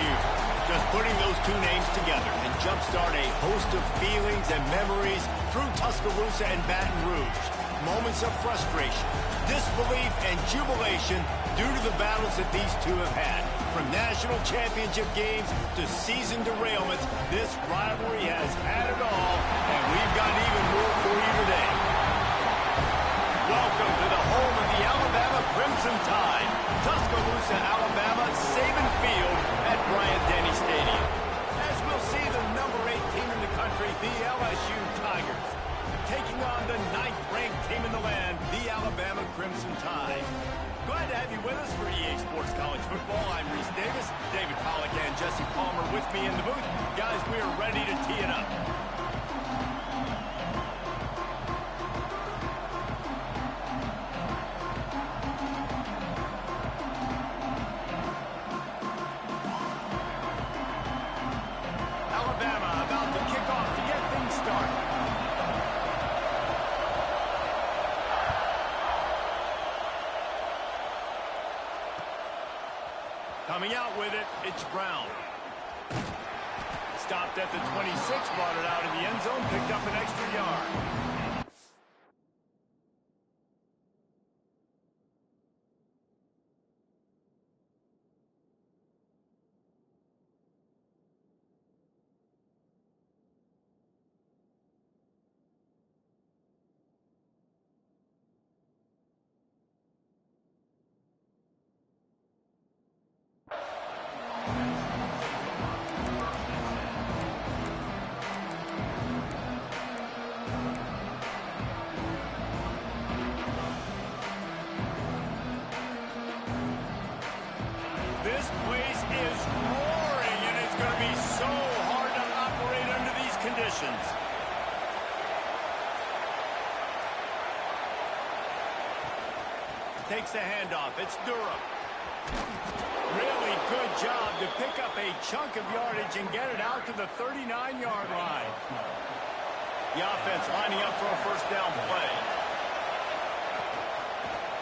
LSU. Just putting those two names together and jumpstart a host of feelings and memories through Tuscaloosa and Baton Rouge. Moments of frustration, disbelief, and jubilation due to the battles that these two have had. From national championship games to season derailments, this rivalry has had it all, and we've got even more for you today. Welcome to the home of the Alabama Crimson Tide, Tuscaloosa, Alabama, Saban Field at Bryant-Denny Stadium. As we'll see the number 8 team in the country, the LSU Tigers, taking on the 9th-ranked team in the land, the Alabama Crimson Tide. Glad to have you with us for EA Sports College Football. I'm Reese Davis, David Pollack and Jesse Palmer with me in the booth. Guys, we are ready to tee it up. Alabama about to kick off to get things started. Coming out with it, it's Brown. Stopped at the 26, brought it out of the end zone, picked up an extra yard. This place is roaring, and it's going to be so hard to operate under these conditions. Takes the handoff. It's Durham. Really good job to pick up a chunk of yardage and get it out to the 39-yard line. The offense lining up for a first down play.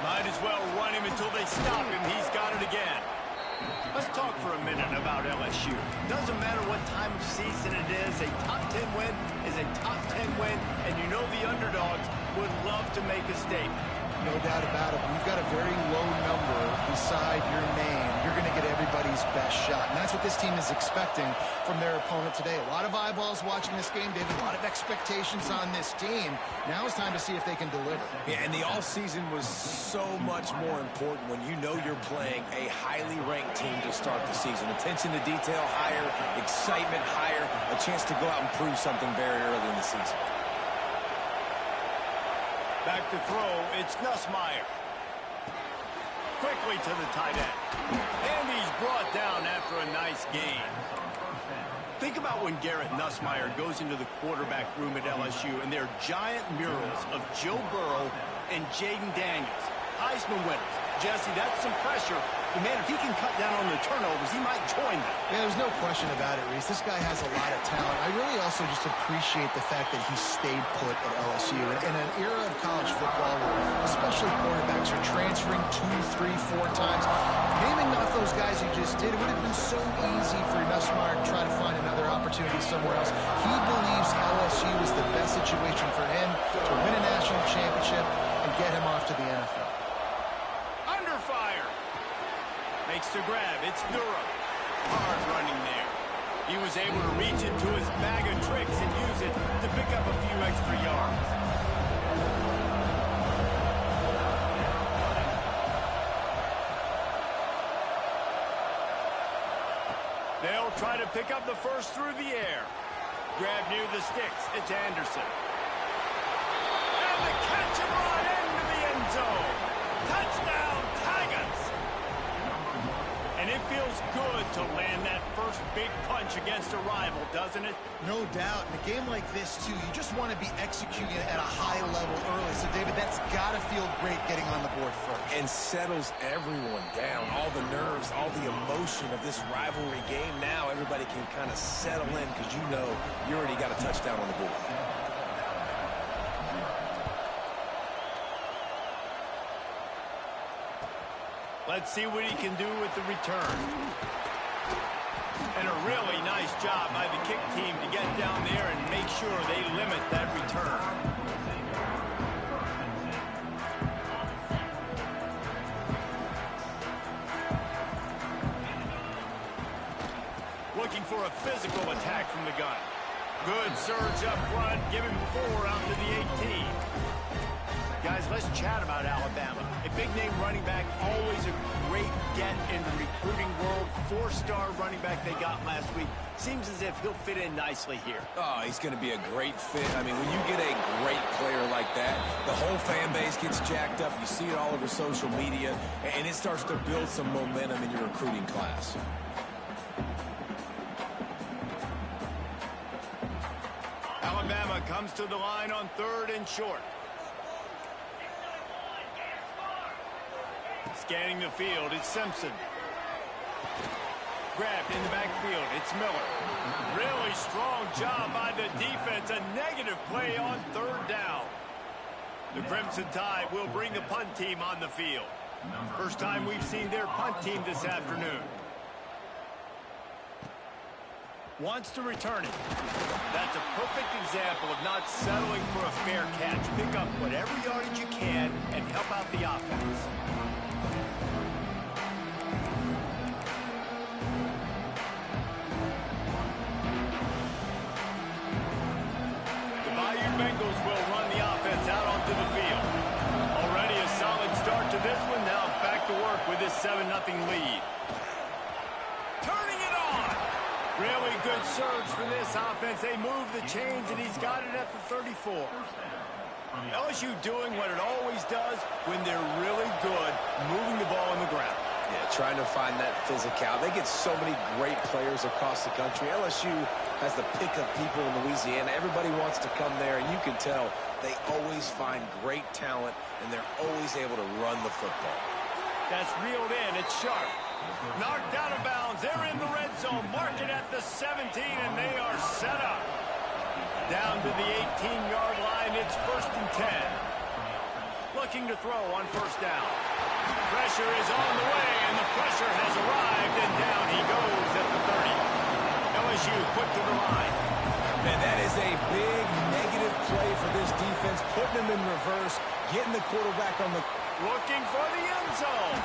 Might as well run him until they stop him. He's got it again. Let's talk for a minute about LSU. Doesn't matter what time of season it is, a top 10 win is a top 10 win, and you know the underdogs would love to make a statement. No doubt about it. When you've got a very low number beside your name, you're going to get everybody's best shot. And that's what this team is expecting from their opponent today. A lot of eyeballs watching this game, David. A lot of expectations on this team. Now it's time to see if they can deliver. Yeah, and the offseason was so much more important when you know you're playing a highly ranked team to start the season. Attention to detail higher, excitement higher, a chance to go out and prove something very early in the season. Back to throw, it's Nussmeier. Quickly to the tight end. And he's brought down after a nice gain. Think about when Garrett Nussmeier goes into the quarterback room at LSU and there are giant murals of Joe Burrow and Jaden Daniels. Heisman winners. Jesse, that's some pressure. But, man, if he can cut down on the turnovers, he might join them. Yeah, there's no question about it, Reese. This guy has a lot of talent. I really also just appreciate the fact that he stayed put at LSU. In an era of college football where especially quarterbacks are transferring 2, 3, 4 times, naming off those guys he just did, it would have been so easy for Nussmeier to try to find another opportunity somewhere else. He believes LSU is the best situation for him to win a national championship and get him off to the NFL. Under fire. Makes the grab. It's Durham. Hard running there. He was able to reach into his bag of tricks and use it to pick up a few extra yards. They'll try to pick up the first through the air. Grab near the sticks. It's Anderson. And the catch and run into the end zone. Touchdown, Tigers! And it feels good to land that first big punch against a rival, doesn't it? No doubt. In a game like this, too, you just want to be executing at a high level early. So, David, that's got to feel great getting on the board first. And settles everyone down. All the nerves, all the emotion of this rivalry game. Now everybody can kind of settle in because you know you already got a touchdown on the board. Let's see what he can do with the return. job by the kick team to get down there and make sure they limit that return. Looking for a physical attack from the gun. Good surge up front. Give him 4 out to the 18. Guys, let's chat about Alabama. A big-name running back, always a great get in the recruiting world. 4-star running back they got last week. Seems as if he'll fit in nicely here. Oh, he's going to be a great fit. I mean, when you get a great player like that, the whole fan base gets jacked up. You see it all over social media, and it starts to build some momentum in your recruiting class. Alabama comes to the line on 3rd and short. Scanning the field, it's Simpson. Grabbed in the backfield, it's Miller. Really strong job by the defense. A negative play on 3rd down. The Crimson Tide will bring the punt team on the field. First time we've seen their punt team this afternoon. Wants to return it. That's a perfect example of not settling for a fair catch. Pick up whatever yardage you can and help out the offense. The Bayou Bengals will run the offense out onto the field. Already a solid start to this one. Now back to work with this 7-0 lead. Turning it on. Really good surge for this offense. They move the chains, and he's got it at the 34. LSU doing what it always does when they're really good, moving the ball on the ground. Yeah, trying to find that physical. They get so many great players across the country. LSU has the pick of people in Louisiana. Everybody wants to come there, and you can tell they always find great talent, and they're always able to run the football. That's reeled in. It's Sharp. Knocked out of bounds. They're in the red zone. Mark it at the 17, and they are set up. Down to the 18-yard line. It's 1st and 10. Looking to throw on 1st down. Pressure is on the way, and the pressure has arrived, and down he goes at the 30. LSU quick to the line. And that is a big negative play for this defense, putting them in reverse, getting the quarterback on the... Looking for the end zone.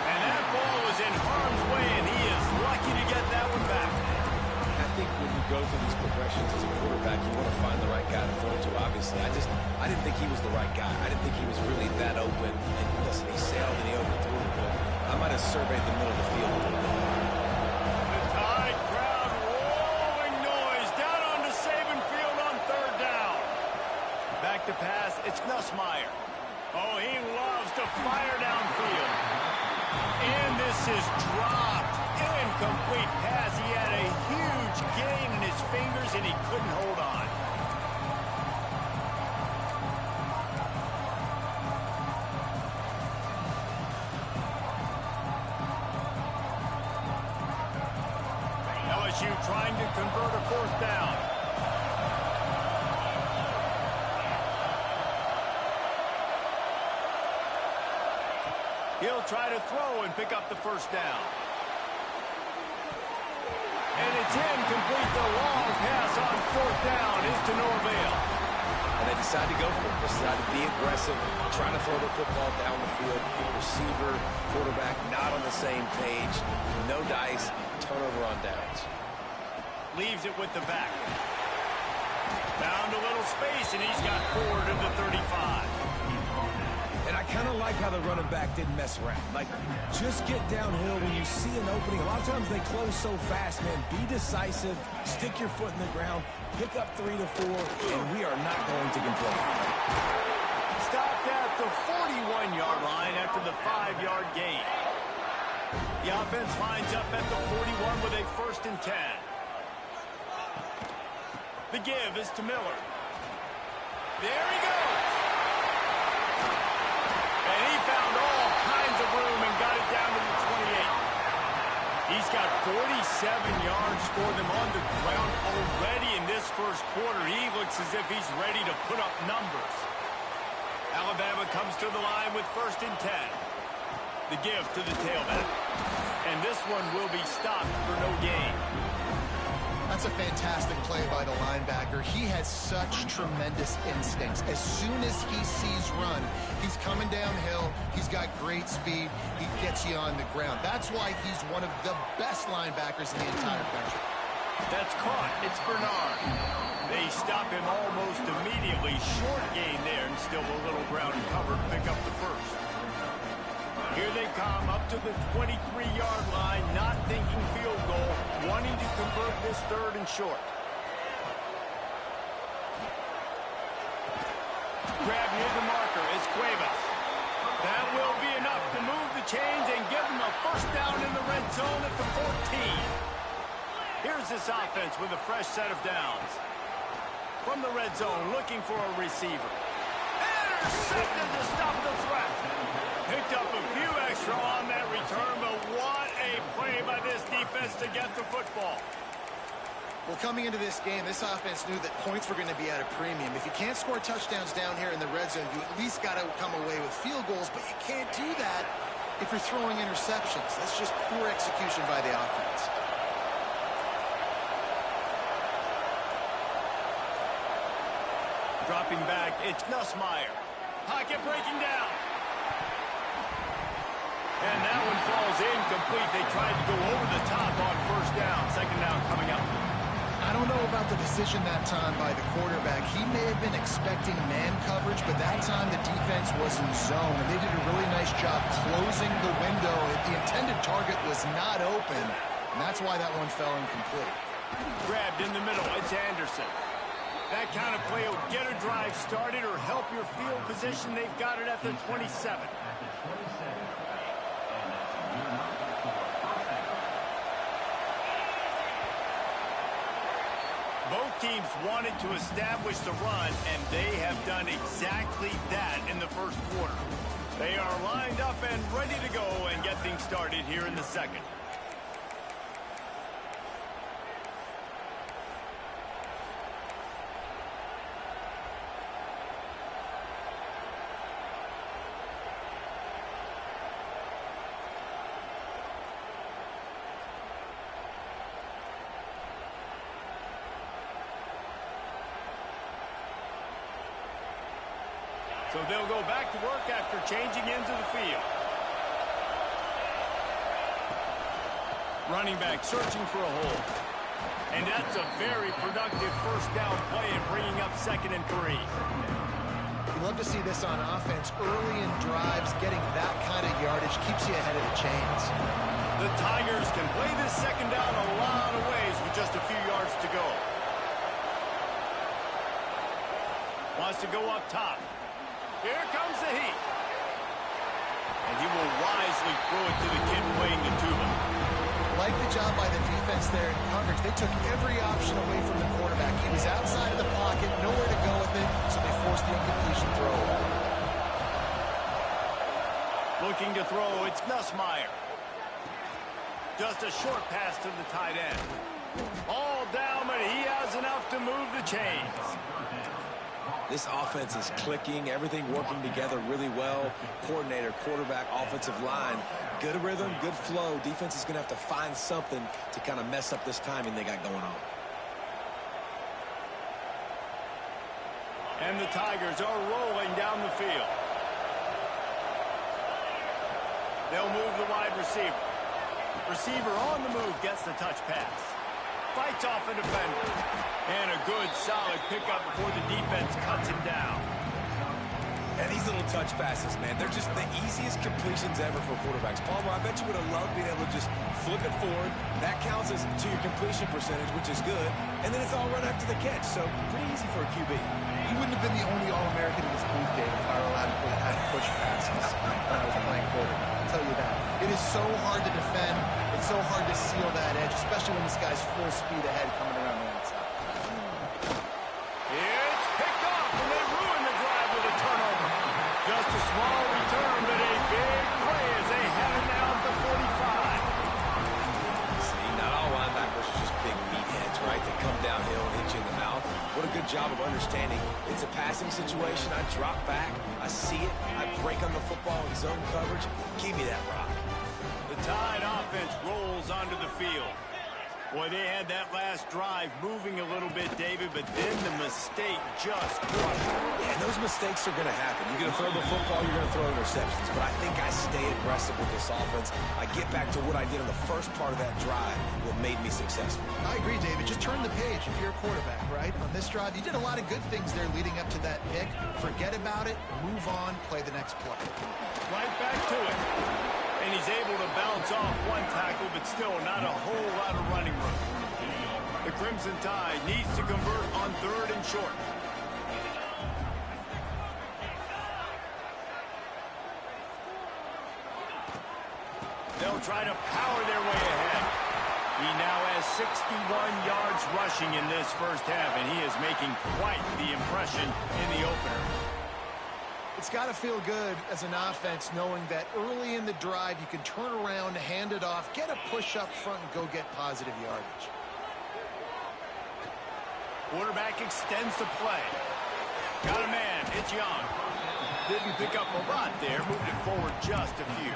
And that ball was in harm's way, and he is lucky to get that one back. I think when you go through these progressions as a quarterback, you want to find the right guy to throw to, obviously. I didn't think he was the right guy. I didn't think he was really that open. And listen, he sailed and he overthrew it, but I might have surveyed the middle of the field a little bit. The Tide crowd rolling noise down onto Saban Field on 3rd down. Back to pass, it's Nussmeier. Oh, he loves to fire downfield. And this is dropped. Incomplete pass. He had a huge gain in his fingers, and he couldn't hold on. LSU trying to convert a 4th down. He'll try to throw and pick up the 1st down. And it's incomplete. The long pass on 4th down is to no avail. And they decide to go for it. They decide to be aggressive, trying to throw the football down the field. Receiver, quarterback, not on the same page. No dice, turnover on downs. Leaves it with the back. Found a little space, and he's got 4 to the 35. And I kind of like how the running back didn't mess around. Like, just get downhill when you see an opening. A lot of times they close so fast, man. Be decisive, stick your foot in the ground, pick up 3 to 4, and we are not going to complain. Stopped at the 41-yard line after the 5-yard gain. The offense lines up at the 41 with a 1st and 10. The give is to Miller. There he goes. And he found all kinds of room and got it down to the 28. He's got 47 yards for them on the ground already in this 1st quarter. He looks as if he's ready to put up numbers. Alabama comes to the line with 1st and 10. The give to the tailback. And this one will be stopped for no gain. That's a fantastic play by the linebacker. He has such tremendous instincts. As soon as he sees run, he's coming downhill. He's got great speed. He gets you on the ground. That's why he's one of the best linebackers in the entire country. That's caught. It's Bernard. They stop him almost immediately. Short gain there, and still a little ground cover to pick up the first. Here they come up to the 23-yard line, not thinking field goal, wanting to convert this third and short. Grab near the marker is Cuevas. That will be enough to move the chains and give them a first down in the red zone at the 14. Here's this offense with a fresh set of downs. From the red zone, looking for a receiver. Intercepted to stop the threat. Picked up a few extra on that return, but what a play by this defense to get the football. Well, coming into this game, this offense knew that points were going to be at a premium. If you can't score touchdowns down here in the red zone, you at least got to come away with field goals, but you can't do that if you're throwing interceptions. That's just poor execution by the offense. Dropping back, it's Nussmeier. Pocket breaking down. And that one falls incomplete. They tried to go over the top on first down. Second down coming up. I don't know about the decision that time by the quarterback. He may have been expecting man coverage, but that time the defense was in zone, and they did a really nice job closing the window. The intended target was not open, and that's why that one fell incomplete. Grabbed in the middle, it's Anderson. That kind of play will get a drive started or help your field position. They've got it at the 27. Both teams wanted to establish the run, and they have done exactly that in the first quarter. They are lined up and ready to go and get things started here in the second. So they'll go back to work after changing into the field. Running back searching for a hole. And that's a very productive first down play and bringing up 2nd and 3. You love to see this on offense. Early in drives, getting that kind of yardage keeps you ahead of the chains. The Tigers can play this second down a lot of ways with just a few yards to go. Wants to go up top. Here comes the heat. And he will wisely throw it to the kid playing the tuba. Like the job by the defense there in coverage. They took every option away from the quarterback. He was outside of the pocket, nowhere to go with it, so they forced the incompletion throw. Looking to throw, it's Nussmeier. Just a short pass to the tight end. All down, but he has enough to move the chains. This offense is clicking, everything working together really well. Coordinator, quarterback, offensive line. Good rhythm, good flow. Defense is going to have to find something to kind of mess up this timing they got going on. And the Tigers are rolling down the field. They'll move the wide receiver. Receiver on the move gets the touch pass. Fights off a defender. And a good, solid pickup before the defense cuts him down. And these little touch passes, man, they're just the easiest completions ever for quarterbacks. Palmer, I bet you would have loved being able to just flip it forward. That counts as to your completion percentage, which is good. And then it's all run after the catch, so pretty easy for a QB. You wouldn't have been the only All-American in this booth, David, if I were allowed to have push passes when I was playing quarterback. I'll tell you that. It is so hard to defend. It's so hard to seal that edge, especially when this guy's full speed ahead coming around the outside. It's picked off, and they ruin the drive with a turnover. Just a small return, but a big play as they have it now at the 45. See, not all linebackers are just big meatheads, right? They come downhill and hit you in the mouth. What a good job of understanding. It's a passing situation. I drop back. I see it. I break on the football in zone coverage. Give me that rock. The Tide offense rolls onto the field. Boy, they had that last drive moving a little bit, David, but then the mistake just crushed them. Yeah, those mistakes are going to happen. You're going to throw the football, you're going to throw interceptions. But I think I stay aggressive with this offense. I get back to what I did in the first part of that drive, what made me successful. I agree, David. Just turn the page if you're a quarterback, right? On this drive, you did a lot of good things there leading up to that pick. Forget about it, move on, play the next play. Right back to it. And he's able to bounce off one tackle, but still not a whole lot of running room. The Crimson Tide needs to convert on 3rd and short. They'll try to power their way ahead. He now has 61 yards rushing in this first half, and he is making quite the impression in the opener. It's got to feel good as an offense knowing that early in the drive you can turn around, hand it off, get a push up front, and go get positive yardage. Quarterback extends the play. Got a man. It's Young. Didn't pick up a lot there. Moved it forward just a few.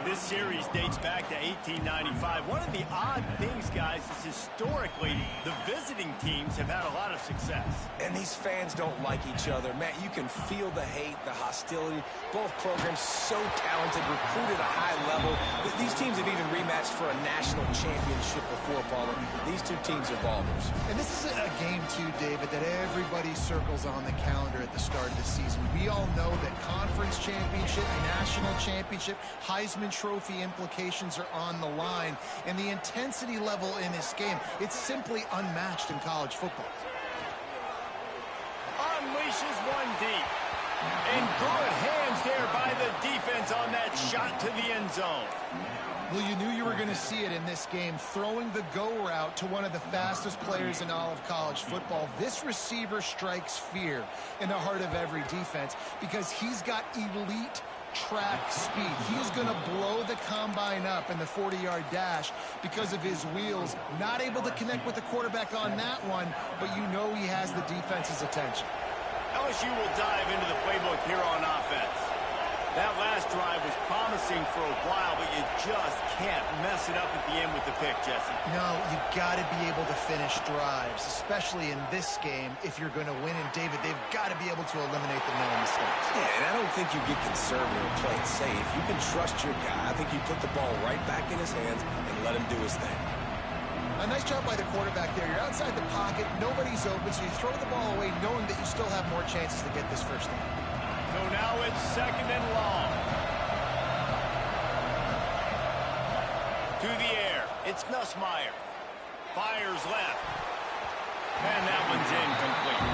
This series dates back to 1895. One of the odd things, guys, is historically the visiting teams have had a lot of success. And these fans don't like each other. Matt, you can feel the hate, the hostility. Both programs so talented, recruited at a high level. These teams have even rematched for a national championship before, Paulo. These two teams are ballers. And this is a game, too, David, that everybody circles on the calendar at the start of the season. We all know that conference championship, national championship, Heisman Trophy implications are on the line. And the intensity level in this game, it's simply unmatched in college football. Unleashes one deep. And good hands there by the defense on that shot to the end zone. Well, you knew you were going to see it in this game, throwing the go route to one of the fastest players in all of college football. This receiver strikes fear in the heart of every defense because he's got elite track speed. He's going to blow the combine up in the 40-yard dash because of his wheels. Not able to connect with the quarterback on that one, but you know he has the defense's attention. LSU will dive into the playbook here on offense. That last drive was promising for a while, but you just can't mess it up at the end with the pick, Jesse. No, you got to be able to finish drives, especially in this game if you're going to win. And, David, they've got to be able to eliminate the mental mistakes. Yeah, and I don't think you get conservative and play it safe. You can trust your guy. I think you put the ball right back in his hands and let him do his thing. A nice job by the quarterback there. You're outside the pocket, nobody's open, so you throw the ball away knowing that you still have more chances to get this first down. So now it's 2nd and long. To the air. It's Nussmeier. Fires left. And that one's incomplete.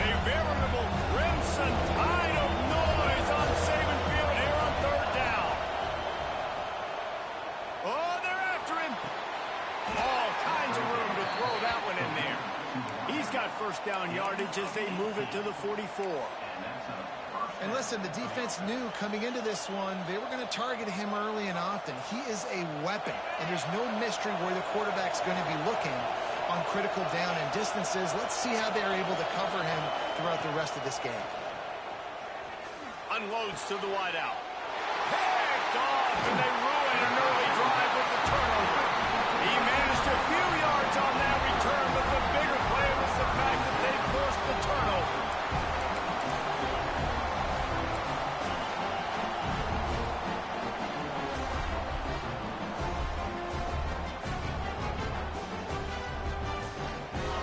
A veritable Crimson Tide of noise on Saban Field here on 3rd down. Oh, they're after him. All kinds of room to throw that one in there. He's got first down yardage as they move it to the 44. And listen, the defense knew coming into this one, they were going to target him early and often. He is a weapon, and there's no mystery where the quarterback's going to be looking on critical down and distances. Let's see how they're able to cover him throughout the rest of this game. Unloads to the wideout. Picked off, and they ruin an early drive with the turnover. He managed a few yards on that return, but the bigger play was the fact that they forced the turnover.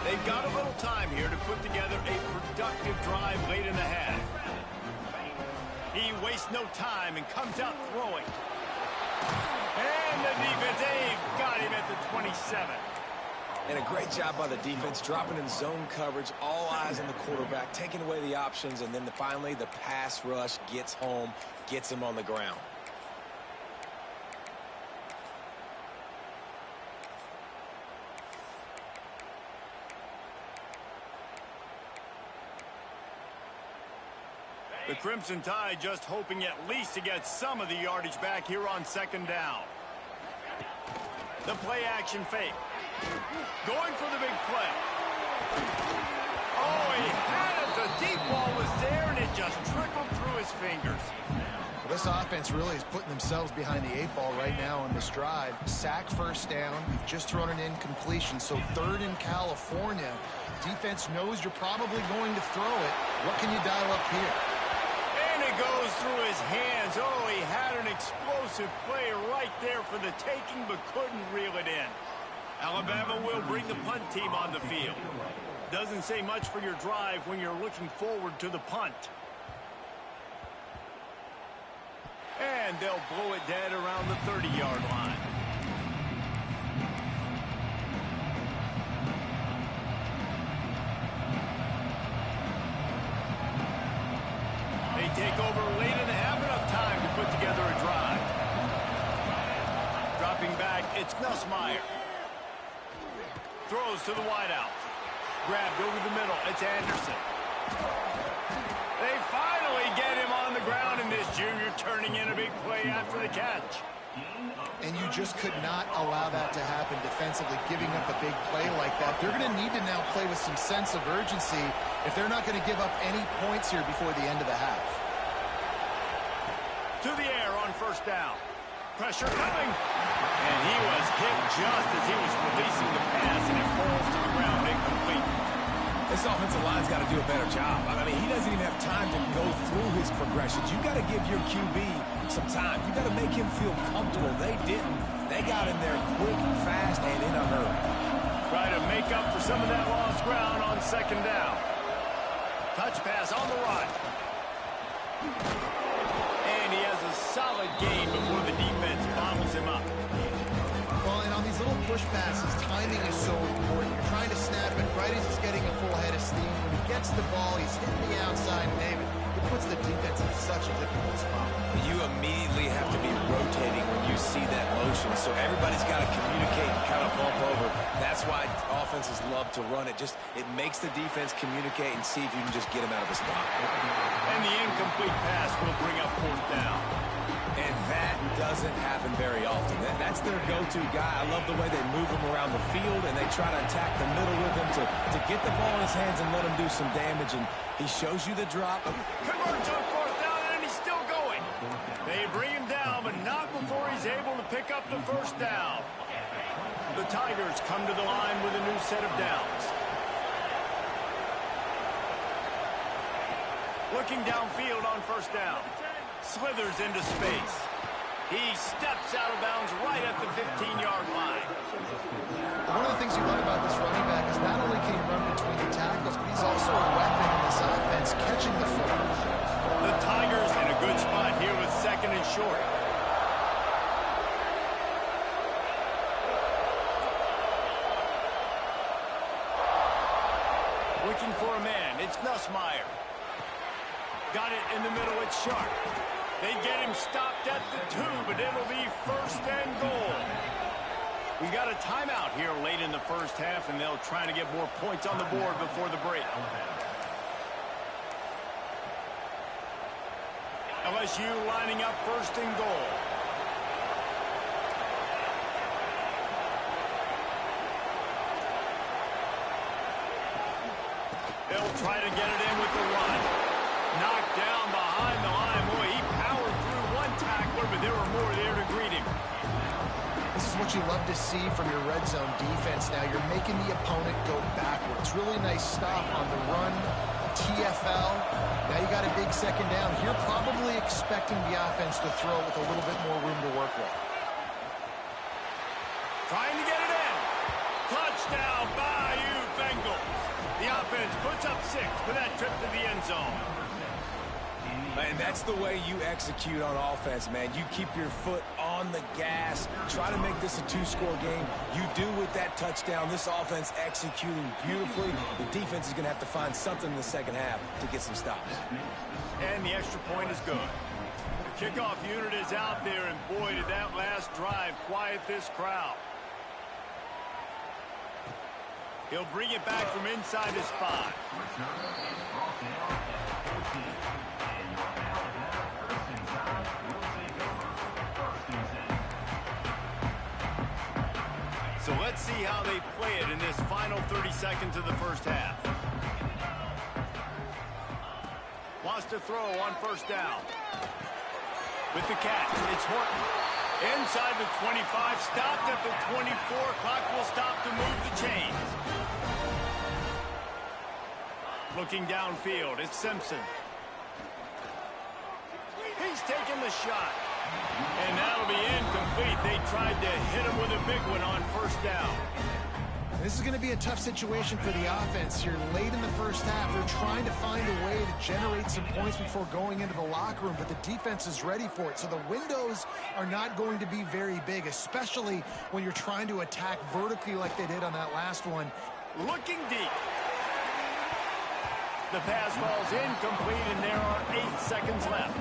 They've got a little time here to put together a productive drive late in the half. He wastes no time and comes out throwing. And the defense, they've got him at the 27. And a great job by the defense, dropping in zone coverage, all eyes on the quarterback, taking away the options, and then finally the pass rush gets home, gets him on the ground. The Crimson Tide just hoping at least to get some of the yardage back here on 2nd down. The play action fake. Going for the big play. Oh, he had it. The deep ball was there, and it this offense really is putting themselves behind the 8-ball right now on this drive. Sack first down. You've just thrown an incompletion, so 3rd in California. Defense knows you're probably going to throw it. What can you dial up here? And it goes through his hands. Oh, he had an explosive play right there for the taking, but couldn't reel it in. Alabama will bring the punt team on the field. Doesn't say much for your drive when you're looking forward to the punt. And they'll blow it dead around the 30-yard line. They take over late and have enough time to put together a drive. Dropping back, it's Nussmeier. Throws to the wideout. Grabbed over the middle, it's Anderson. They finally get him on the ground, and this junior turning in a big play after the catch. And you just could not allow that to happen defensively, giving up a big play like that. They're going to need to now play with some sense of urgency if they're not going to give up any points here before the end of the half. To the air on first down. Pressure coming. And he was hit just as he was releasing the pass, and it falls to the ground incomplete. This offensive line's got to do a better job. I mean, he doesn't even have time to go through his progressions. You got to give your QB some time. You got to make him feel comfortable. They didn't. They got in there quick, fast, and in a hurry. Try to make up for some of that lost ground on second down. Touch pass on the run. And he has a solid gain before the defense bottles him up. Well, and on these little push passes, timing is so important. You're trying to snap it right as he's getting a full head of steam. When he gets the ball, he's hitting the outside, David. It puts the defense in such a difficult spot. You immediately have to be rotating when you see that motion, so everybody's got to communicate and kind of bump over. That's why offenses love to run it. It makes the defense communicate and see if you can just get him out of a spot. And the incomplete pass will bring up 4th down. And that doesn't happen very often. That's their go-to guy. I love the way they move him around the field, and they try to attack the middle with him to get the ball in his hands and let him do some damage. And he shows you the drop. Converts on 4th down, and he's still going. They bring him down, but not before he's able to pick up the 1st down. The Tigers come to the line with a new set of downs. Looking downfield on 1st down. Slithers into space. He steps out of bounds right at the 15-yard line. One of the things you love about this running back is not only can he run between the tackles, but he's also a weapon in this offense, catching the football. The Tigers in a good spot here with 2nd and short. Looking for a man. It's Nussmeier. Got it in the middle. It's Sharp. They get him stopped at the 2, but it'll be 1st and goal. We got a timeout here late in the 1st half, and they'll try to get more points on the board before the break. LSU lining up 1st and goal. They'll try to get it in with the run. Knocked down behind the line. Boy, he powered through one tackler, but there were more there to greet him. This is what you love to see from your red zone defense now. You're making the opponent go backwards. Really nice stop on the run, TFL. Now you got a big 2nd down. You're probably expecting the offense to throw with a little bit more room to work with. Trying to get it in. Touchdown, Bayou Bengals. The offense puts up 6 for that trip to the end zone. And that's the way you execute on offense, man. You keep your foot on the gas. Try to make this a 2-score game. You do with that touchdown. This offense executing beautifully. The defense is going to have to find something in the 2nd half to get some stops. And the extra point is good. The kickoff unit is out there, and boy, did that last drive quiet this crowd. He'll bring it back from inside his 5. So let's see how they play it in this final 30 seconds of the 1st half. Wants to throw on 1st down. With the catch, it's Horton. Inside the 25, stopped at the 24. Clock will stop to move the chains. Looking downfield, it's Simpson. He's taking the shot. And that'll be incomplete. They tried to hit him with a big one on first down. This is going to be a tough situation for the offense here. Late in the first half, they're trying to find a way to generate some points before going into the locker room, but the defense is ready for it. So the windows are not going to be very big, especially when you're trying to attack vertically like they did on that last one. Looking deep. The pass falls incomplete, and there are 8 seconds left.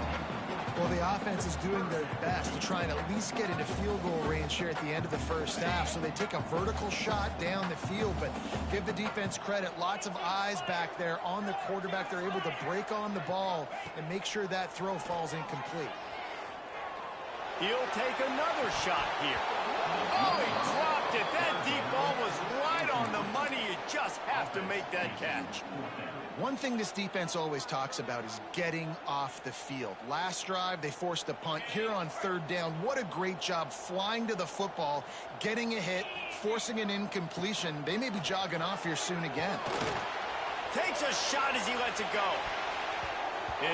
Well, the offense is doing their best to try and at least get into field goal range here at the end of the first half. So they take a vertical shot down the field, but give the defense credit. Lots of eyes back there on the quarterback. They're able to break on the ball and make sure that throw falls incomplete. He'll take another shot here. Oh, he dropped it. That deep ball was right on the money. You just have to make that catch. One thing this defense always talks about is getting off the field. Last drive, they forced a punt. Here on third down, what a great job flying to the football, getting a hit, forcing an incompletion. They may be jogging off here soon again. Takes a shot as he lets it go.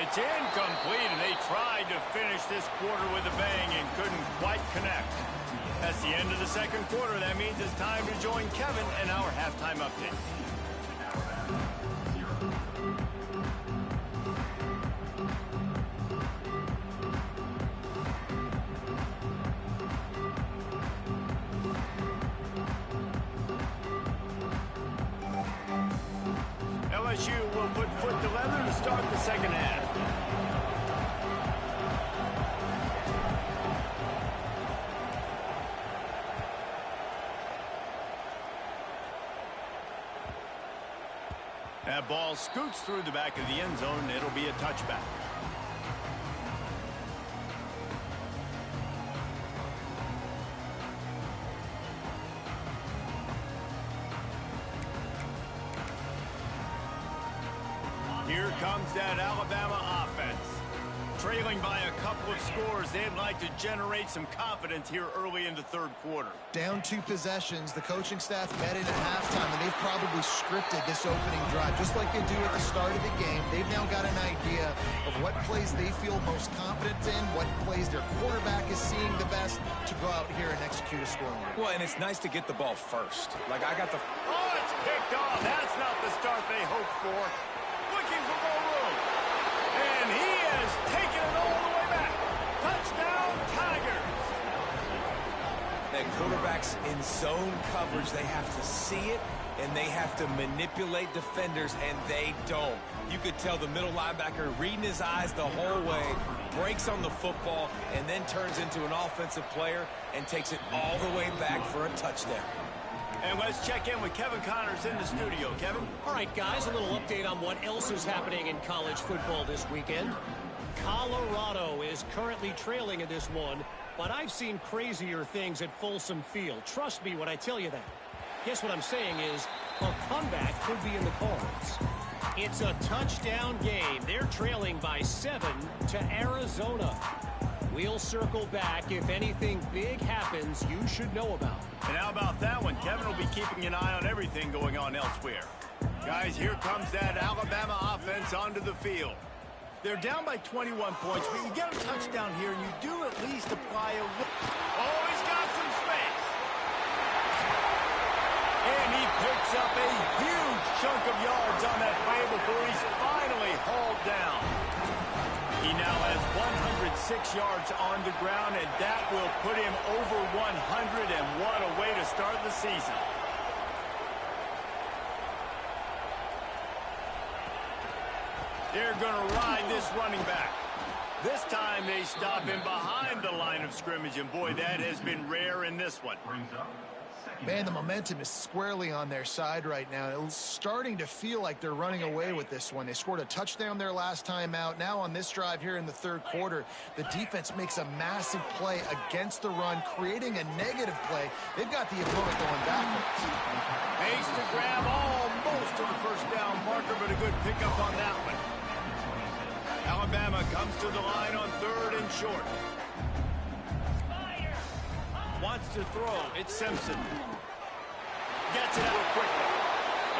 It's incomplete, and they tried to finish this quarter with a bang and couldn't quite connect. That's the end of the second quarter. That means it's time to join Kevin in our halftime update. LSU will put foot to leather to start the second half. That ball scoots through the back of the end zone. It'll be a touchback. Here comes that Alabama offense. Trailing by a couple of scores, they'd like to generate some confidence here early in the third quarter. Down 2 possessions, the coaching staff met in at halftime, and they've probably scripted this opening drive. Just like they do at the start of the game, they've now got an idea of what plays they feel most confident in, what plays their quarterback is seeing the best to go out here and execute a scoring drive. Well, and it's nice to get the ball first. Like, I got the... Oh, it's picked off. That's not the start they hoped for. Looking for more room. And he has taken it all the way back. Touchdown, Tigers. And quarterbacks in zone coverage, they have to see it, and they have to manipulate defenders, and they don't. You could tell the middle linebacker reading his eyes the whole way, breaks on the football, and then turns into an offensive player and takes it all the way back for a touchdown. And let's check in with Kevin Connors in the studio. Kevin? All right, guys, a little update on what else is happening in college football this weekend. Colorado is currently trailing in this one, but I've seen crazier things at Folsom Field. Trust me when I tell you that. Guess what I'm saying is a comeback could be in the cards. It's a touchdown game. They're trailing by 7 to Arizona. We'll circle back. If anything big happens, you should know about. And how about that one? Kevin will be keeping an eye on everything going on elsewhere. Guys, here comes that Alabama offense onto the field. They're down by 21 points, but you get a touchdown here, and you do at least apply a... Oh, he's got some space. And he picks up a huge chunk of yards on that play before he's finally hauled down. He now has 106 yards on the ground, and that will put him over 100, and what a way to start the season. They're going to ride this running back. This time they stop him behind the line of scrimmage, and boy, that has been rare in this one. Man, the momentum is squarely on their side right now. It's starting to feel like they're running away with this one. They scored a touchdown their last time out. Now on this drive here in the third quarter, the defense makes a massive play against the run, creating a negative play. They've got the opponent going backwards. Makes to grab almost to the first down marker, but a good pickup on that one. Alabama comes to the line on 3rd and short. Wants to throw. It's Simpson. Gets it out quickly.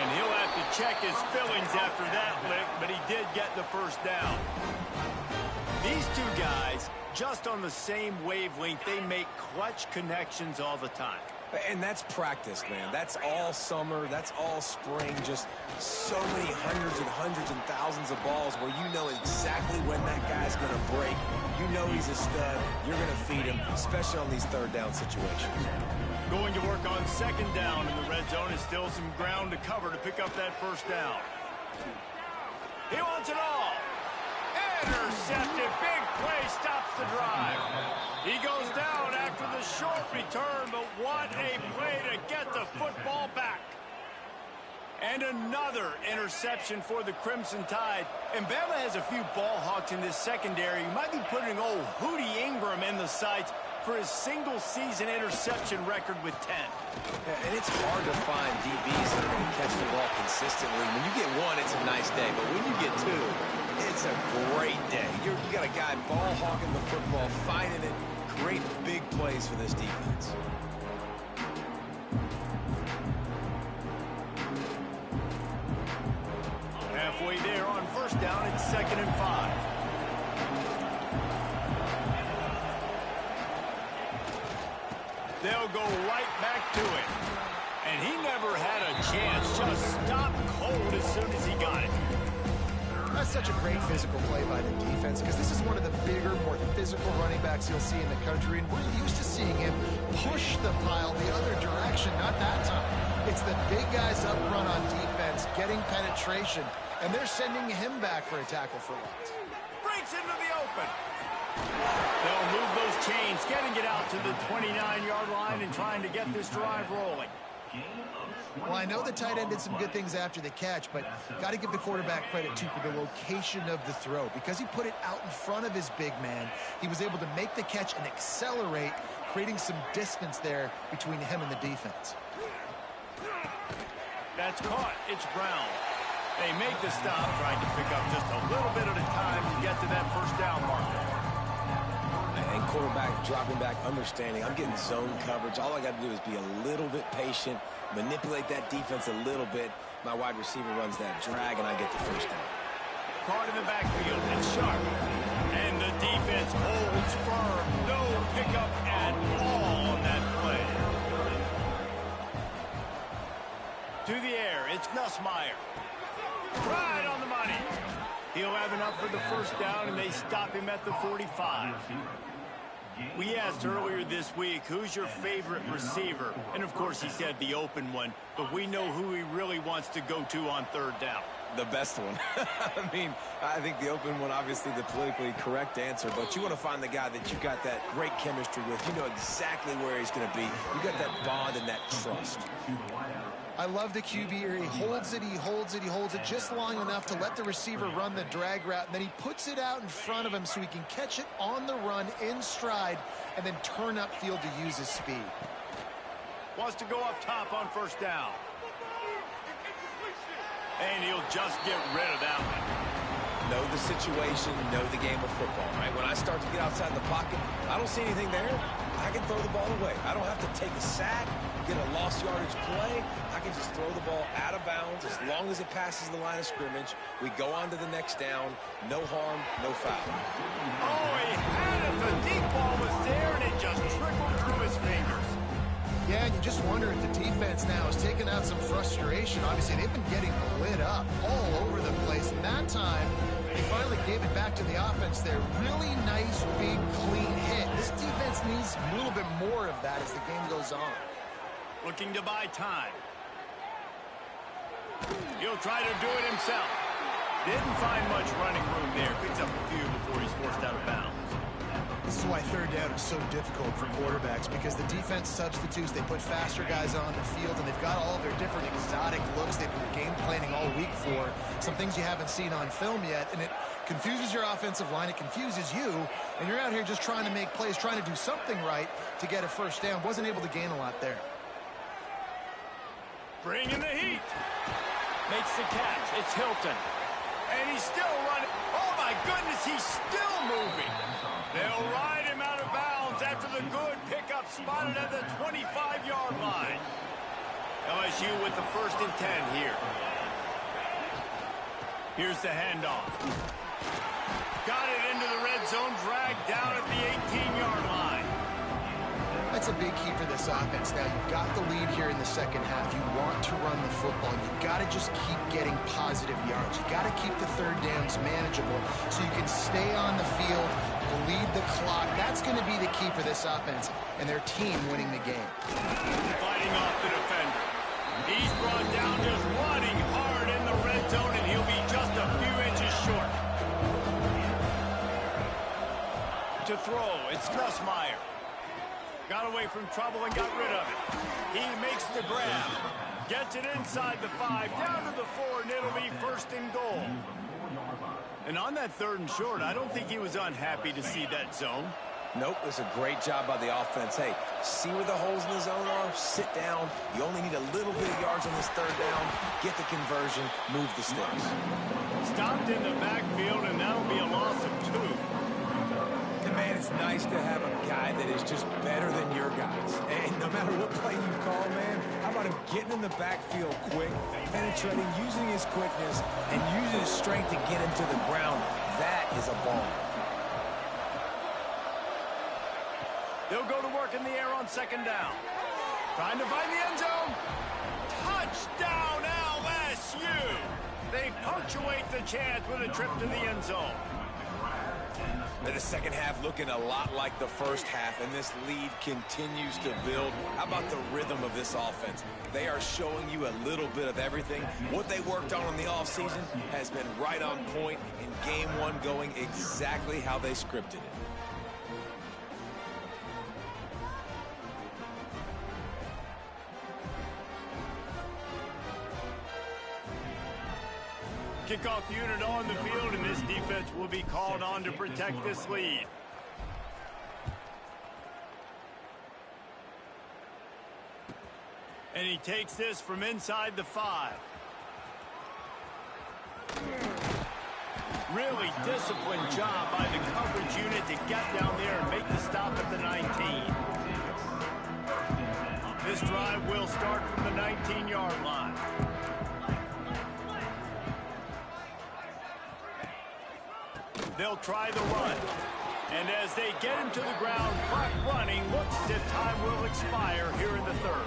And he'll have to check his fillings after that lick, but he did get the first down. These two guys, just on the same wavelength, they make clutch connections all the time. And that's practice, man. That's all summer. That's all spring. Just so many hundreds and thousands of balls where you know exactly when that guy's going to break. You know he's a stud. You're going to feed him, especially on these 3rd down situations. Going to work on 2nd down in the red zone. Is still some ground to cover to pick up that first down. He wants it all. Intercepted. Big play stops the drive. He goes down after the short return, but what a play to get the football back. And another interception for the Crimson Tide. And Bama has a few ball hawks in this secondary. You might be putting old Hootie Ingram in the sights for his single-season interception record with 10. Yeah, and it's hard to find DBs that are going to catch the ball consistently. When you get one, it's a nice day. But when you get two, it's a great day. You got a guy ball hawking the football, finding it, creating big plays for this defense. Halfway there on 1st down, it's 2nd and 5. They'll go right back to it. And he never had a chance. Just stopped cold as soon as he got it. That's such a great physical play by the defense because this is one of the bigger, more physical running backs you'll see in the country, and we're used to seeing him push the pile the other direction, not that time. It's the big guys up front on defense getting penetration, and they're sending him back for a tackle for loss. Breaks into the open. They'll move those chains, getting it out to the 29-yard line and trying to get this drive rolling. Well, I know the tight end did some good things after the catch, but got to give the quarterback credit, too, for the location of the throw. Because he put it out in front of his big man, he was able to make the catch and accelerate, creating some distance there between him and the defense. That's caught. It's Brown. They make the stop, trying to pick up just a little bit at a time to get to that first down marker. And quarterback dropping back, understanding I'm getting zone coverage. All I got to do is be a little bit patient, manipulate that defense a little bit. My wide receiver runs that drag, and I get the first down. Caught in the backfield. It's Sharp. And the defense holds firm. No pickup at all on that play. To the air. It's Nussmeier. Right on the money. He'll have enough for the first down, and they stop him at the 45. We asked earlier this week, who's your favorite receiver? And, of course, he said the open one, but we know who he really wants to go to on 3rd down. The best one. I mean, I think the open one, obviously the politically correct answer, but you want to find the guy that you got that great chemistry with. You know exactly where he's going to be. You got that bond and that trust. I love the QB here. He holds it, he holds it, he holds it just long enough to let the receiver run the drag route, and then he puts it out in front of him so he can catch it on the run in stride and then turn upfield to use his speed. Wants to go up top on 1st down. And he'll just get rid of that one. Know the situation, know the game of football, right? When I start to get outside the pocket, I don't see anything there. I can throw the ball away. I don't have to take a sack, get a lost yardage play. I can just throw the ball out of bounds as long as it passes the line of scrimmage. We go on to the next down. No harm, no foul. Oh, he had it. The deep ball was there, and it just trickled through his fingers. Yeah, and you just wonder if the defense now is taking out some frustration. Obviously, they've been getting lit up all over the place. And that time, they finally gave it back to the offense there. Really nice, big, clean hit. This defense needs a little bit more of that as the game goes on. Looking to buy time. He'll try to do it himself. Didn't find much running room there. Picks up a few before he's forced out of bounds. This is why 3rd down is so difficult for quarterbacks, because the defense substitutes, they put faster guys on the field, and they've got all of their different exotic looks they've been game planning all week for, some things you haven't seen on film yet, and it confuses your offensive line, it confuses you, and you're out here just trying to make plays, trying to do something right to get a first down. Wasn't able to gain a lot there. Bring in the heat. Makes the catch. It's Hilton. And he's still running. Oh, my goodness, He's still moving. They'll ride him out of bounds after the good pickup spotted at the 25-yard line. LSU with the 1st and 10 here. Here's the handoff. Got it into the red zone, dragged down at the 18-yard line. That's a big key for this offense. Now, you've got the lead here in the second half. You want to run the football. You've got to just keep getting positive yards. You've got to keep the third downs manageable so you can stay on the field, bleed the clock. That's going to be the key for this offense and their team winning the game. Fighting off the defender. He's brought down, just running hard in the red zone, and he'll be just a few inches short. To throw, it's Nussmeier. Got away from trouble and got rid of it. He makes the grab. Gets it inside the 5, down to the 4, and it'll be 1st and goal. And on that 3rd and short, I don't think he was unhappy to see that zone. Nope, it's a great job by the offense. Hey, see where the holes in the zone are? Sit down. You only need a little bit of yards on this 3rd down. Get the conversion. Move the sticks. Stopped in the backfield, and that'll be a loss of 2. And man, it's nice to have a guy that is just better than your guys. And no matter what play you call, man, how about him getting in the backfield quick, penetrating, using his quickness, and using his strength to get him to the ground? That is a ball. They'll go to work in the air on 2nd down. Trying to find the end zone. Touchdown, LSU! They punctuate the chance with a trip to the end zone. And the second half looking a lot like the first half, and this lead continues to build. How about the rhythm of this offense? They are showing you a little bit of everything. What they worked on in the offseason has been right on point, in game 1 going exactly how they scripted it. Kickoff unit on the field, and this defense will be called on to protect this lead. And he takes this from inside the 5. Really disciplined job by the coverage unit to get down there and make the stop at the 19. This drive will start from the 19-yard line. They'll try the run. And as they get him to the ground, clock running, looks as if time will expire here in the 3rd.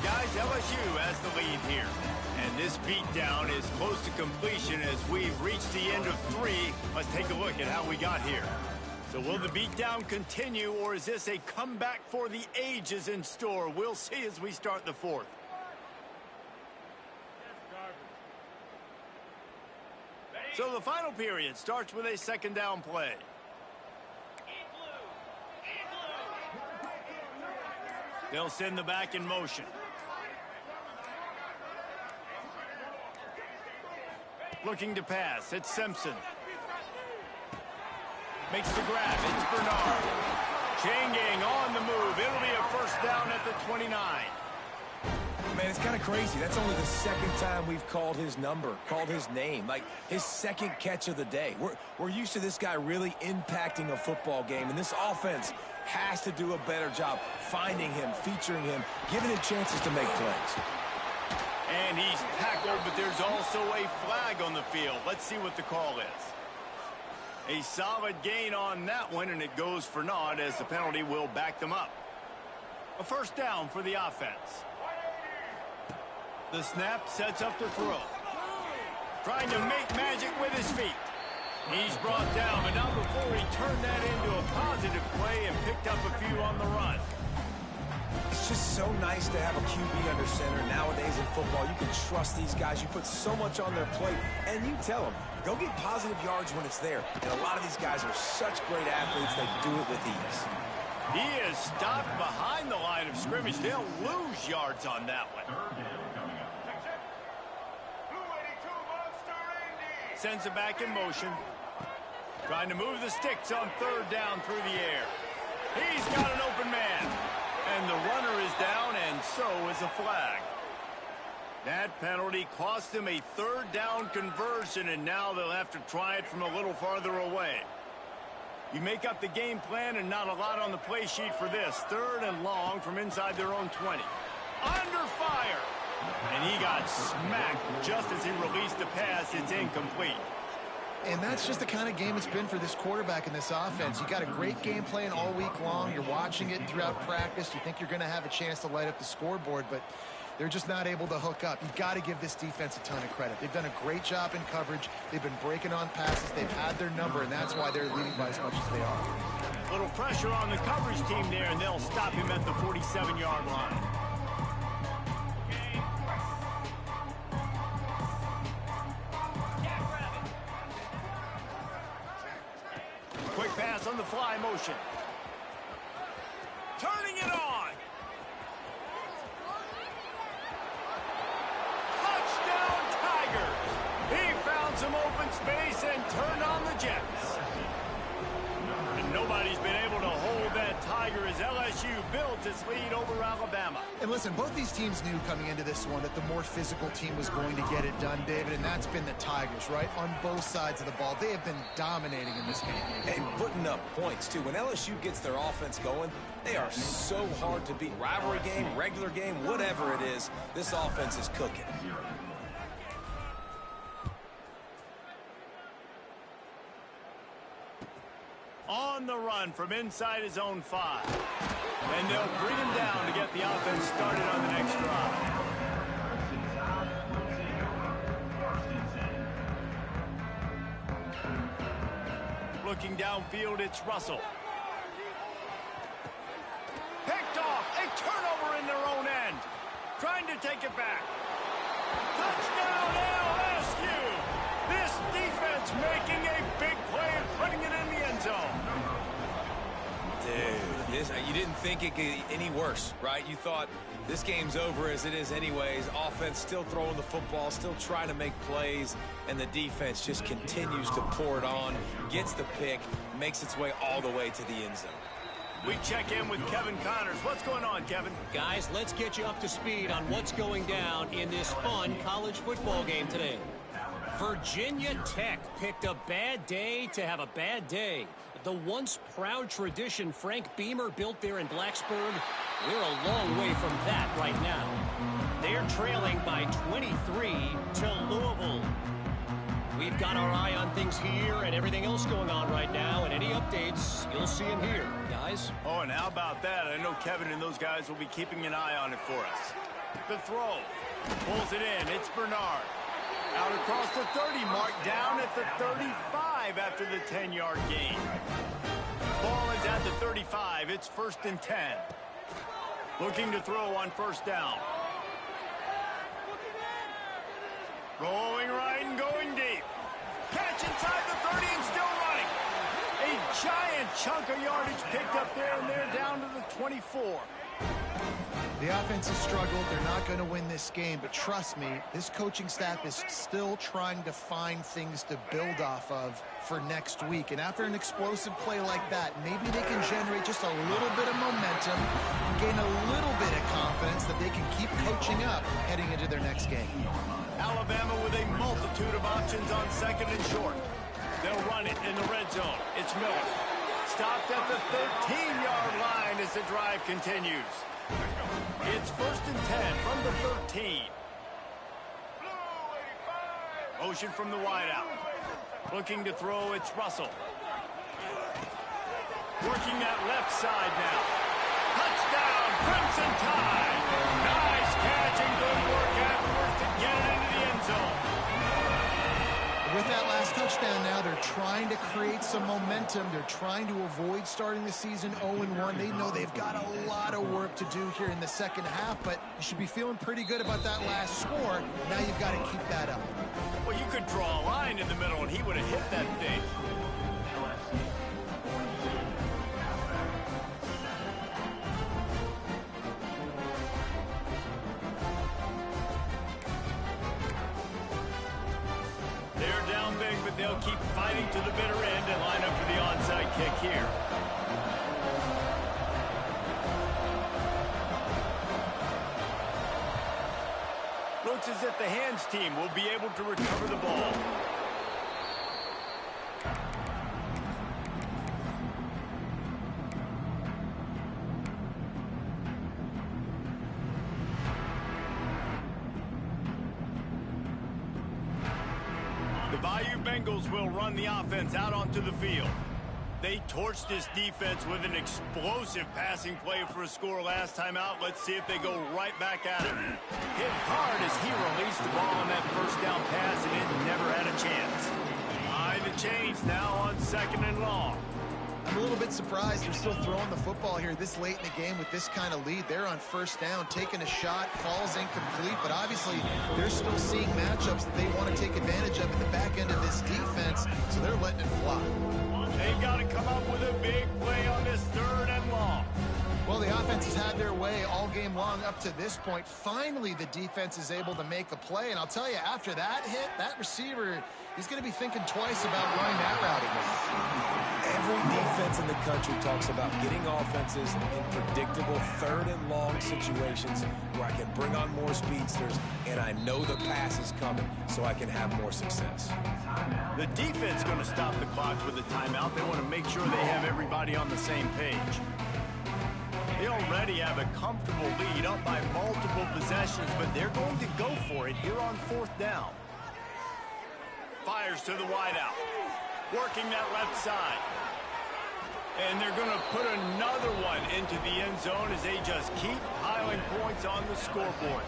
Guys, LSU has the lead here. And this beatdown is close to completion as we've reached the end of 3. Let's take a look at how we got here. So will the beatdown continue, or is this a comeback for the ages in store? We'll see as we start the 4th. So the final period starts with a 2nd down play. They'll send the back in motion. Looking to pass. It's Simpson. Makes the grab. It's Bernard. Changing on the move. It'll be a 1st down at the 29. Man, it's kind of crazy. That's only the 2nd time we've called his number, called his name, like his 2nd catch of the day. We're used to this guy really impacting a football game, and this offense has to do a better job finding him, featuring him, giving him chances to make plays. And he's tackled, but there's also a flag on the field. Let's see what the call is. A solid gain on that one, and it goes for naught as the penalty will back them up. A 1st down for the offense. The snap sets up the throw. Trying to make magic with his feet. He's brought down, but not before he turned that into a positive play and picked up a few on the run. It's just so nice to have a QB under center. Nowadays in football, you can trust these guys. You put so much on their plate, and you tell them, go get positive yards when it's there. And a lot of these guys are such great athletes, they do it with ease. He is stopped behind the line of scrimmage. They'll lose yards on that one. Sends it back in motion. Trying to move the sticks on 3rd down through the air. He's got an open man. And the runner is down, and so is a flag. That penalty cost them a third down conversion, and now they'll have to try it from a little farther away. You make up the game plan and not a lot on the play sheet for this. Third and long from inside their own 20. Under fire! And he got smacked just as he released the pass. It's incomplete. And that's just the kind of game it's been for this quarterback in this offense. You got a great game plan all week long. You're watching it throughout practice. You think you're going to have a chance to light up the scoreboard, but they're just not able to hook up. You've got to give this defense a ton of credit. They've done a great job in coverage. They've been breaking on passes. They've had their number, and that's why they're leading by as much as they are. Little pressure on the coverage team there, and they'll stop him at the 47-yard line. Quick pass on the fly motion. Turning it on. Touchdown Tigers. He found some open space and turned on the Jets. And nobody's been able to hold that Tiger as LSU built its lead over Alabama. And listen, both these teams knew coming into this one that the more physical team was going to get it done, David, and that's been the Tigers, right? On both sides of the ball. They have been dominating in this game. And putting up points, too. When LSU gets their offense going, they are so hard to beat. Rivalry game, regular game, whatever it is, this offense is cooking. On the run from inside his own 5. And they'll bring him down to get the offense started on the next drive. Looking downfield, it's Russell. Picked off, a turnover in their own end. Trying to take it back. Touchdown LSU! This defense making a big play and putting it in the end zone. Dude, you didn't think it could get any worse, right? You thought this game's over as it is anyways. Offense still throwing the football, still trying to make plays, and the defense just continues to pour it on, gets the pick, makes its way all the way to the end zone. We check in with Kevin Connors. What's going on, Kevin? Guys, let's get you up to speed on what's going down in this fun college football game today. Virginia Tech picked a bad day to have a bad day. The once proud tradition Frank Beamer built there in Blacksburg, we're a long way from that right now. They're trailing by 23 to Louisville. We've got our eye on things here and everything else going on right now, and any updates, you'll see them here. Guys? Oh, and how about that? I know Kevin and those guys will be keeping an eye on it for us. The throw. Pulls it in. It's Bernard. Out across the 30 mark, down at the 35 after the 10-yard gain. Ball is at the 35. It's 1st and 10. Looking to throw on 1st down. Rolling right and going deep. Catch inside the 30 and still running. A giant chunk of yardage picked up there, and they're down to the 24. The offense has struggled. They're not going to win this game, but trust me, this coaching staff is still trying to find things to build off of for next week. And after an explosive play like that, maybe they can generate just a little bit of momentum and gain a little bit of confidence that they can keep coaching up heading into their next game. Alabama with a multitude of options on 2nd and short. They'll run it in the red zone. It's Miller. Stopped at the 13-yard line as the drive continues. It's 1st and 10 from the 13. Motion from the wideout. Looking to throw, it's Russell. Working that left side now. Touchdown, Crimson Tide. Nice catch and good work afterwards to get it into the end zone. With that last touchdown now, they're trying to create some momentum. They're trying to avoid starting the season 0-1. They know they've got a lot of work to do here in the second half, but you should be feeling pretty good about that last score. Now you've got to keep that up. Well, you could draw a line in the middle, and he would have hit that thing. They're down big, but they'll keep fighting to the bitter end and line up for the onside kick here. announces that the hands team will be able to recover the ball. The Bayou Bengals will run the offense out onto the field. They torched this defense with an explosive passing play for a score last time out. Let's see if they go right back at him. Hit hard as he released the ball on that first down pass, and it never had a chance. High the chains now on 2nd and long. I'm a little bit surprised they're still throwing the football here this late in the game with this kind of lead. They're on 1st down, taking a shot, falls incomplete, but obviously they're still seeing matchups that they want to take advantage of at the back end of this defense, so they're letting it fly. They've got to come up with a big play on this 3rd and long. Well, the offense has had their way all game long up to this point. Finally, the defense is able to make a play, and I'll tell you, after that hit, that receiver, he's going to be thinking twice about running that route again. Every defense in the country talks about getting offenses in predictable 3rd and long situations where I can bring on more speedsters, and I know the pass is coming, so I can have more success. The defense going to stop the clock with a timeout. They want to make sure they have everybody on the same page. They already have a comfortable lead up by multiple possessions, but they're going to go for it here on 4th down. Fires to the wideout, working that left side. And they're going to put another one into the end zone as they just keep piling points on the scoreboard.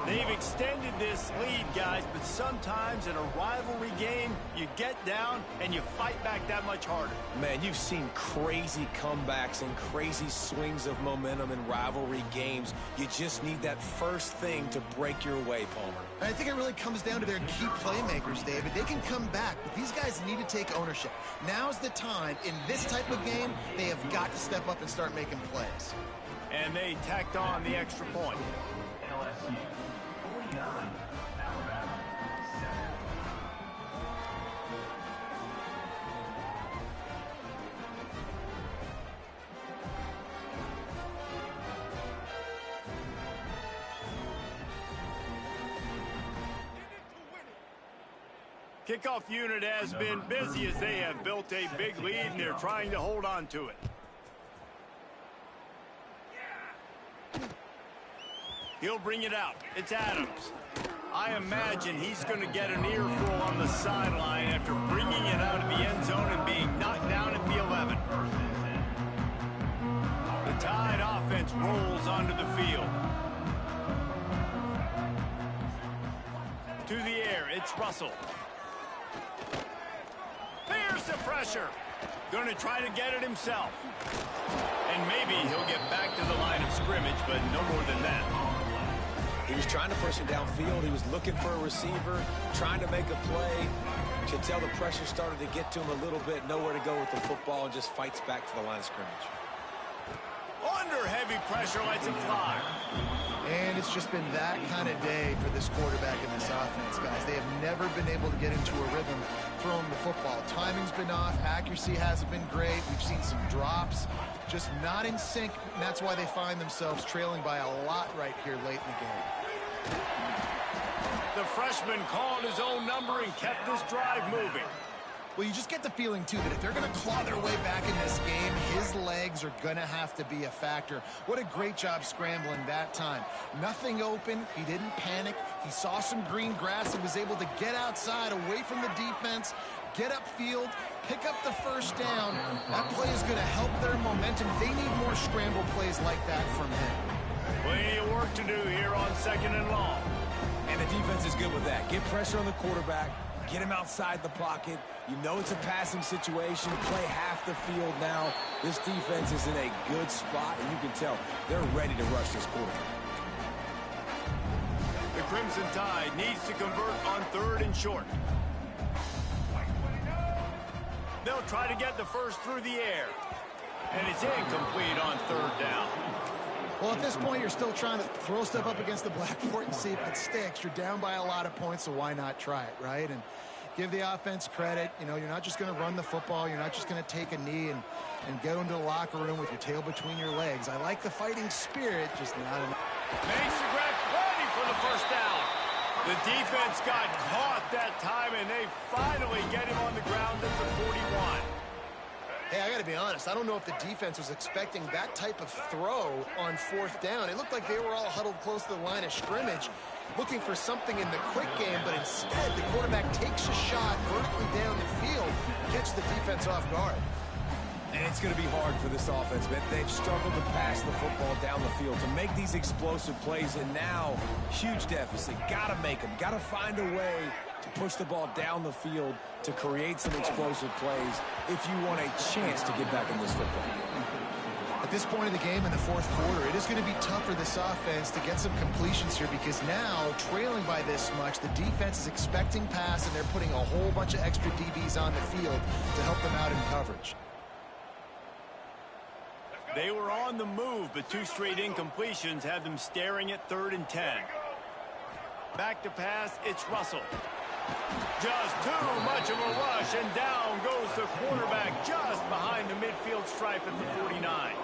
They've extended this lead, guys, but sometimes in a rivalry game, you get down and you fight back that much harder. Man, you've seen crazy comebacks and crazy swings of momentum in rivalry games. You just need that first thing to break your way, Palmer. I think it really comes down to their key playmakers, David. They can come back, but these guys need to take ownership. Now's the time. In this type of game, they have got to step up and start making plays. And they tacked on the extra point. Kickoff unit has been busy as they have built a big lead and they're trying to hold on to it. He'll bring it out. It's Adams. I imagine he's going to get an earful on the sideline after bringing it out of the end zone and being knocked down at the 11. The Tide offense rolls onto the field. To the air, it's Russell. There's the pressure. Going to try to get it himself. And maybe he'll get back to the line of scrimmage, but no more than that. He was trying to push it downfield. He was looking for a receiver, trying to make a play. You can tell the pressure started to get to him a little bit, nowhere to go with the football, and just fights back to the line of scrimmage. Under heavy pressure, lets it fly. And it's just been that kind of day for this quarterback and this offense, guys. They have never been able to get into a rhythm throwing the football. Timing's been off. Accuracy hasn't been great. We've seen some drops. Just not in sync, and that's why they find themselves trailing by a lot right here late in the game. The freshman called his own number and kept this drive moving. Well, you just get the feeling, too, that if they're going to claw their way back in this game, his legs are going to have to be a factor. What a great job scrambling that time. Nothing open. He didn't panic. He saw some green grass and was able to get outside, away from the defense, get upfield, pick up the first down. That play is going to help their momentum. They need more scramble plays like that from him. Plenty of work to do here on 2nd and long. And the defense is good with that. Get pressure on the quarterback. Get him outside the pocket. You know it's a passing situation. Play half the field now. This defense is in a good spot, and you can tell they're ready to rush this quarterback. The Crimson Tide needs to convert on 3rd and short. They'll try to get the first through the air. And it's incomplete on 3rd down. Well, at this point, you're still trying to throw stuff up against the blackboard and see if it sticks. You're down by a lot of points, so why not try it, right? And give the offense credit. You know, you're not just going to run the football. You're not just going to take a knee and go into the locker room with your tail between your legs. I like the fighting spirit, just not enough. Makes the grab, ready for the first down. The defense got caught that time, and they finally get him on the ground at the 41. Hey, I got to be honest. I don't know if the defense was expecting that type of throw on fourth down. It looked like they were all huddled close to the line of scrimmage, looking for something in the quick game, but instead the quarterback takes a shot vertically down the field, catch the defense off guard. And it's going to be hard for this offense, man. They've struggled to pass the football down the field to make these explosive plays, and now huge deficit. Got to make them. Got to find a way to push the ball down the field to create some explosive plays if you want a chance to get back in this football game. At this point of the game in the fourth quarter, it is going to be tough for this offense to get some completions here because now, trailing by this much, the defense is expecting pass, and they're putting a whole bunch of extra DBs on the field to help them out in coverage. They were on the move, but two straight incompletions had them staring at 3rd and 10. Back to pass, it's Russell. Just too much of a rush, and down goes the quarterback just behind the midfield stripe at the 49.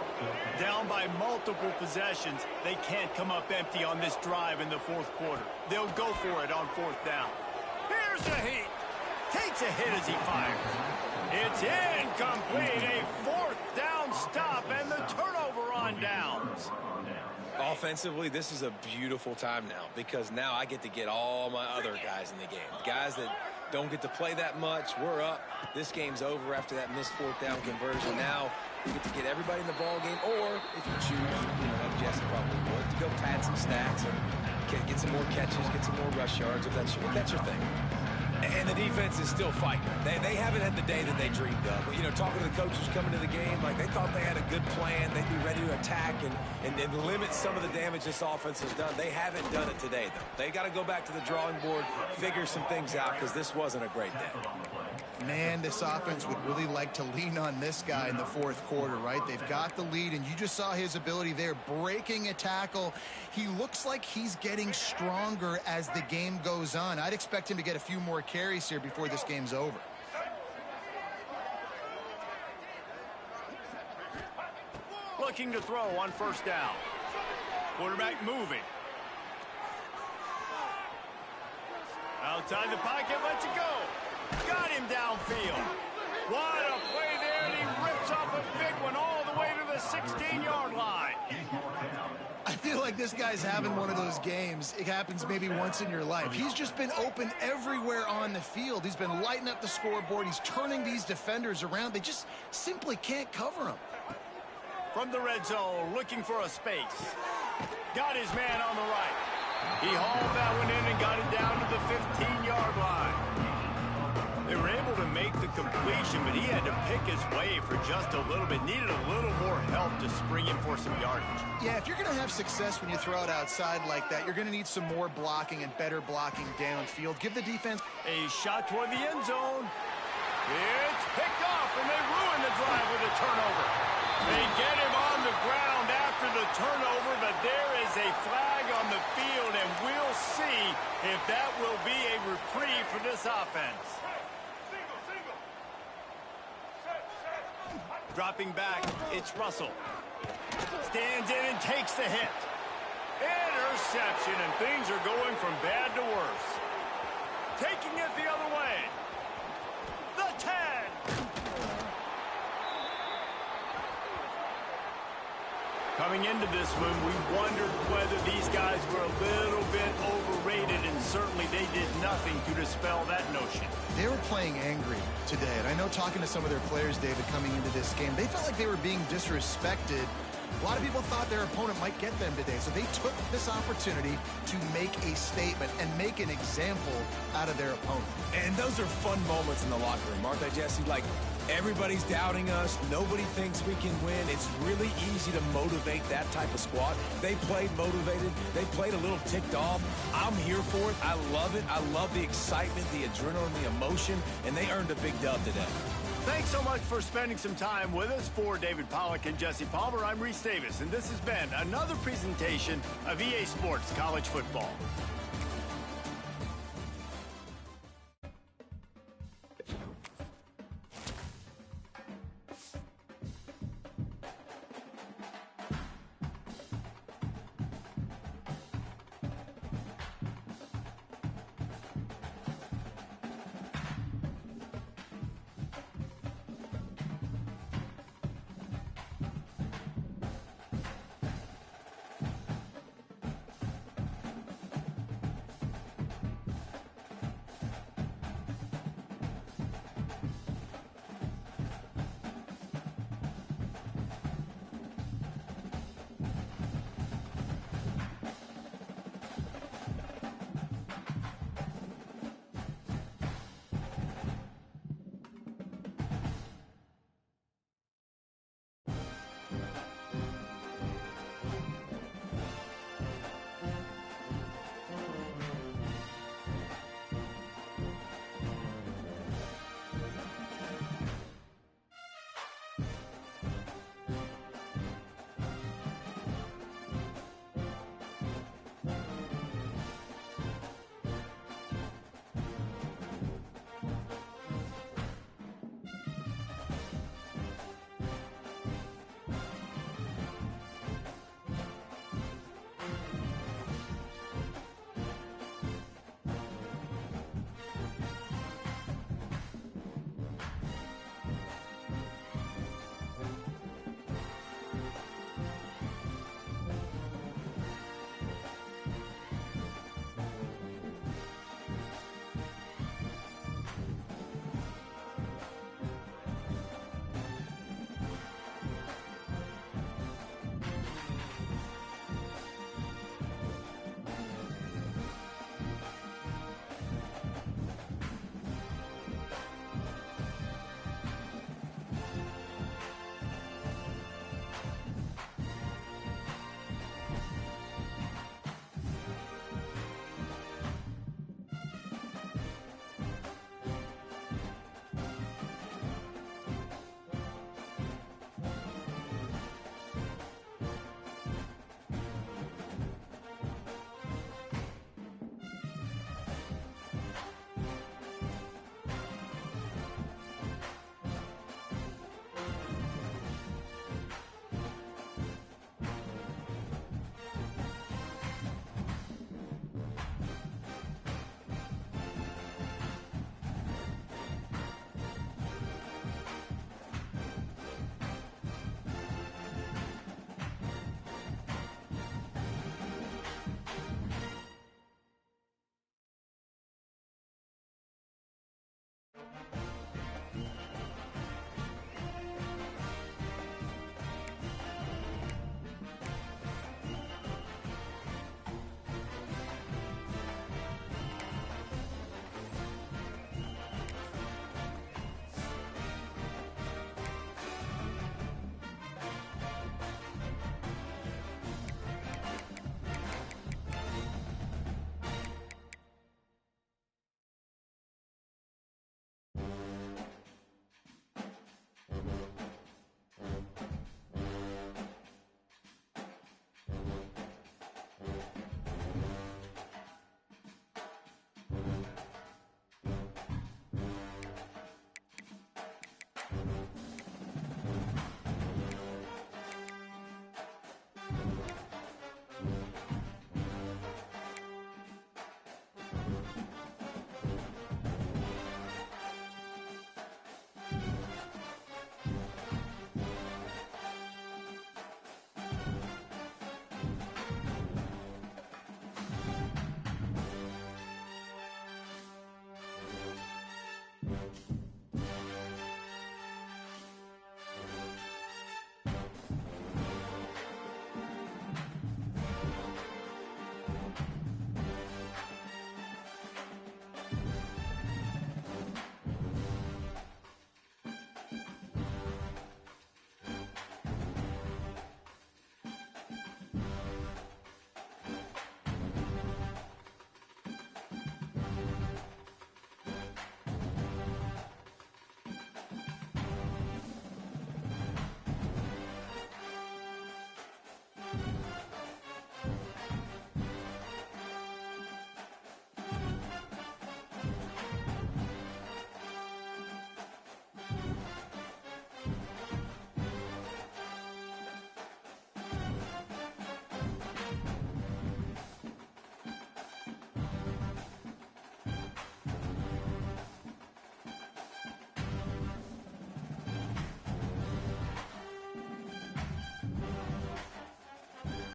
Down by multiple possessions, they can't come up empty on this drive in the fourth quarter. They'll go for it on 4th down. Here's a heat. Takes a hit as he fires. It's incomplete. A 4th down stop and the turnover on downs. Offensively, this is a beautiful time now because now I get to get all my other guys in the game. Guys that don't get to play that much, we're up. This game's over after that missed 4th down conversion. Now you get to get everybody in the ball game, or if you choose, like Jesse probably would, to go pad some stats and get some more catches, get some more rush yards if that's your thing. And the defense is still fighting. They haven't had the day that they dreamed of. You know, talking to the coaches coming to the game, like they thought they had a good plan. They'd be ready to attack and limit some of the damage this offense has done. They haven't done it today, though. They got to go back to the drawing board, figure some things out, because this wasn't a great day. Man, this offense would really like to lean on this guy in the fourth quarter, right? They've got the lead, and you just saw his ability there, breaking a tackle. He looks like he's getting stronger as the game goes on. I'd expect him to get a few more carries here before this game's over. Looking to throw on 1st down. Quarterback moving. Outside the pocket, lets it go. Got him downfield. What a play there, and he rips off a big one all the way to the 16-yard line. I feel like this guy's having one of those games. It happens maybe once in your life. He's just been open everywhere on the field. He's been lighting up the scoreboard. He's turning these defenders around. They just simply can't cover him. From the red zone, looking for a space. Got his man on the right. He hauled that one in and got it down to the 15-yard line. They were able to make the completion, but he had to pick his way for just a little bit. Needed a little more help to spring him for some yardage. Yeah, if you're going to have success when you throw it outside like that, you're going to need some more blocking and better blocking downfield. Give the defense a shot toward the end zone. It's picked off, and they ruin the drive with a turnover. They get him on the ground after the turnover, but there is a flag on the field, and we'll see if that will be a reprieve for this offense. Dropping back, it's Russell. Stands in and takes the hit. Interception, and things are going from bad to worse. Taking it the other way. The 10. Coming into this one, we wondered whether these guys were a little bit overrated, and certainly they did nothing to dispel that notion. They were playing angry today, and I know talking to some of their players, David, coming into this game, they felt like they were being disrespected. A lot of people thought their opponent might get them today, so they took this opportunity to make a statement and make an example out of their opponent. And those are fun moments in the locker room, aren't they, Jesse? Like, everybody's doubting us. Nobody thinks we can win. It's really easy to motivate that type of squad. They played motivated. They played a little ticked off. I'm here for it. I love it. I love the excitement, the adrenaline, the emotion, and they earned a big dub today. Thanks so much for spending some time with us. For David Pollack and Jesse Palmer, I'm Reese Davis, and this has been another presentation of EA Sports College Football.